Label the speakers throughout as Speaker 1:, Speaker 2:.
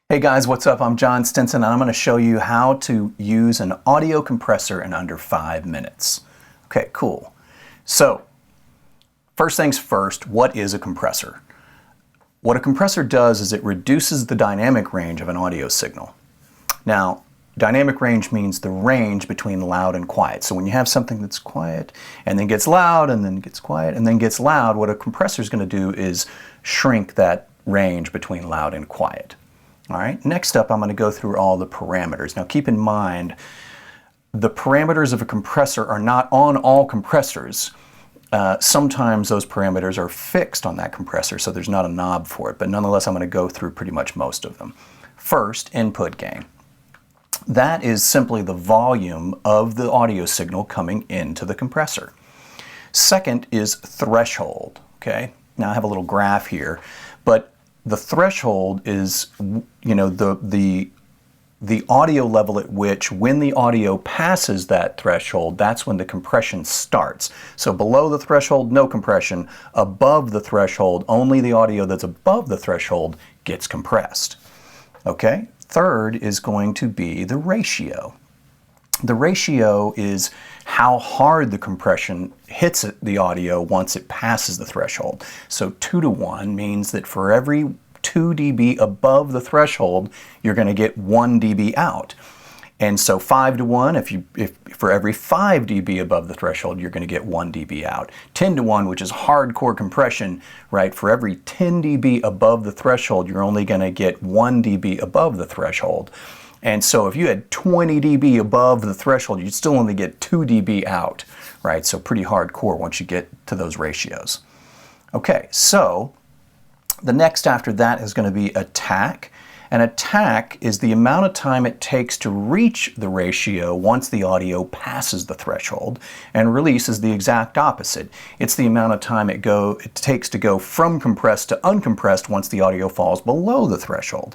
Speaker 1: Hey guys, what's up? I'm John Stinson and I'm going to show you how to use an audio compressor in under 5 minutes. Okay, cool. So, first things first, what is a compressor? What a compressor does is it reduces the dynamic range of an audio signal. Now, dynamic range means the range between loud and quiet. So when you have something that's quiet and then gets loud and then gets quiet and then gets loud, what a compressor is going to do is shrink that range between loud and quiet. All right, next up I'm going to go through all the parameters. Now keep in mind, the parameters of a compressor are not on all compressors. Sometimes those parameters are fixed on that compressor, so there's not a knob for it, but nonetheless I'm going to go through pretty much most of them. First, input gain. That is simply the volume of the audio signal coming into the compressor. Second is threshold, okay? Now I have a little graph here, but the threshold is, the audio level at which, when the audio passes that threshold, that's when the compression starts. So below the threshold, no compression. Above the threshold, only the audio that's above the threshold gets compressed. Okay? Third is going to be the ratio. The ratio is how hard the compression hits the audio once it passes the threshold. So 2:1 means that for every 2 dB above the threshold, you're going to get 1 dB out. And so 5:1, if for every 5 dB above the threshold, you're going to get 1 dB out. 10:1, which is hardcore compression, right? For every 10 dB above the threshold, you're only going to get 1 dB above the threshold. And so if you had 20 dB above the threshold, you'd still only get 2 dB out, right? So pretty hardcore once you get to those ratios. Okay, so the next after that is going to be attack. An attack is the amount of time it takes to reach the ratio once the audio passes the threshold, and release is the exact opposite. It's the amount of time it takes to go from compressed to uncompressed once the audio falls below the threshold.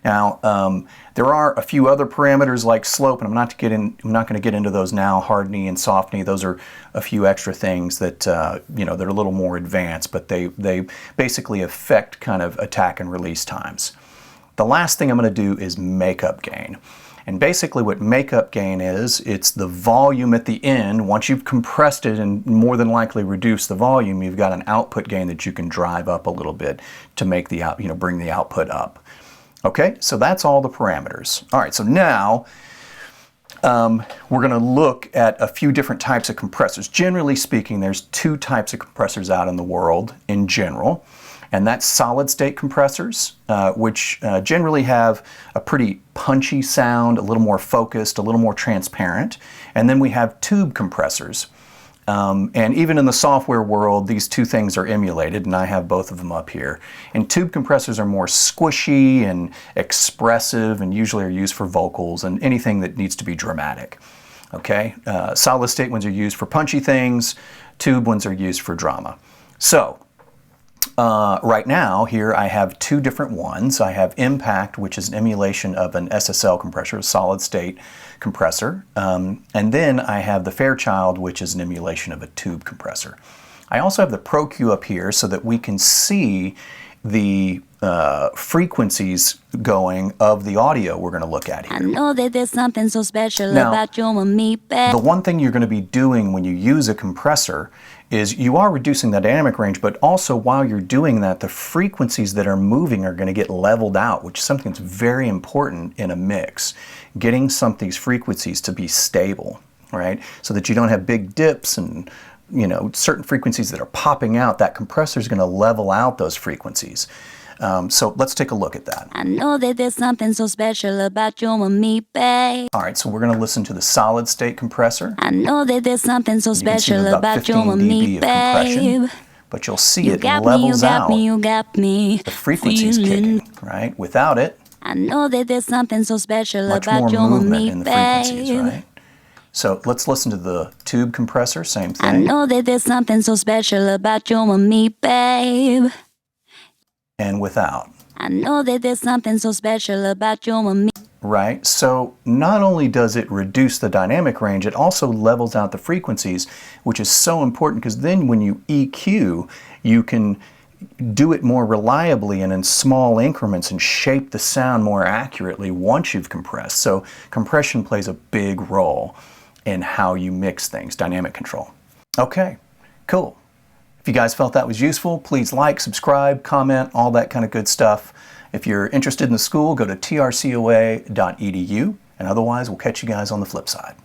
Speaker 1: Now, there are a few other parameters like slope, and I'm not going to get into those now. Hard knee and soft knee, those are a few extra things that they're a little more advanced, but they basically affect kind of attack and release times. The last thing I'm going to do is makeup gain. And basically what makeup gain is, it's the volume at the end. Once you've compressed it and more than likely reduced the volume, you've got an output gain that you can drive up a little bit to make the bring the output up. Okay, so that's all the parameters. All right, so now we're going to look at a few different types of compressors. Generally speaking, there's 2 types of compressors out in the world in general, and that's solid-state compressors, which generally have a pretty punchy sound, a little more focused, a little more transparent. And then we have tube compressors. And even in the software world, these 2 things are emulated, and I have both of them up here. And tube compressors are more squishy and expressive, and usually are used for vocals and anything that needs to be dramatic. Okay, solid state ones are used for punchy things, tube ones are used for drama. So, right now, here I have 2 different ones. I have Impact, which is an emulation of an SSL compressor, a solid-state compressor. And then I have the Fairchild, which is an emulation of a tube compressor. I also have the ProQ up here so that we can see the frequencies going of the audio we're going to look at here.
Speaker 2: I know that there's something so special about you and me, babe.
Speaker 1: The one thing you're going to be doing when you use a compressor is you are reducing the dynamic range, but also while you're doing that, the frequencies that are moving are going to get leveled out, which is something that's very important in a mix. Getting some of these frequencies to be stable, right? So that you don't have big dips and certain frequencies that are popping out. That compressor is going to level out those frequencies. So let's take a look at that.
Speaker 2: I know that there's something so special about you and me, babe.
Speaker 1: All right, so we're going to listen to the solid state compressor.
Speaker 2: I know that there's something so special about you
Speaker 1: 15
Speaker 2: and me,
Speaker 1: dB of compression,
Speaker 2: babe.
Speaker 1: but you'll see
Speaker 2: You
Speaker 1: it
Speaker 2: got me, you
Speaker 1: levels
Speaker 2: got
Speaker 1: out.
Speaker 2: me, you got me.
Speaker 1: The frequency's
Speaker 2: feeling.
Speaker 1: kicking, right? Without it,
Speaker 2: I know that there's something so special
Speaker 1: much
Speaker 2: about
Speaker 1: more
Speaker 2: you and
Speaker 1: movement
Speaker 2: me,
Speaker 1: in the frequencies,
Speaker 2: babe.
Speaker 1: right? So let's listen to the tube compressor, same thing.
Speaker 2: I know that there's something so special about you and me, babe.
Speaker 1: And without.
Speaker 2: I know that there's something so special about you and me.
Speaker 1: Right, so not only does it reduce the dynamic range, it also levels out the frequencies, which is so important because then when you EQ, you can do it more reliably and in small increments and shape the sound more accurately once you've compressed. So compression plays a big role in how you mix things, dynamic control. Okay, cool. If you guys felt that was useful, please like, subscribe, comment, all that kind of good stuff. If you're interested in the school, go to trcoa.edu, and otherwise we'll catch you guys on the flip side.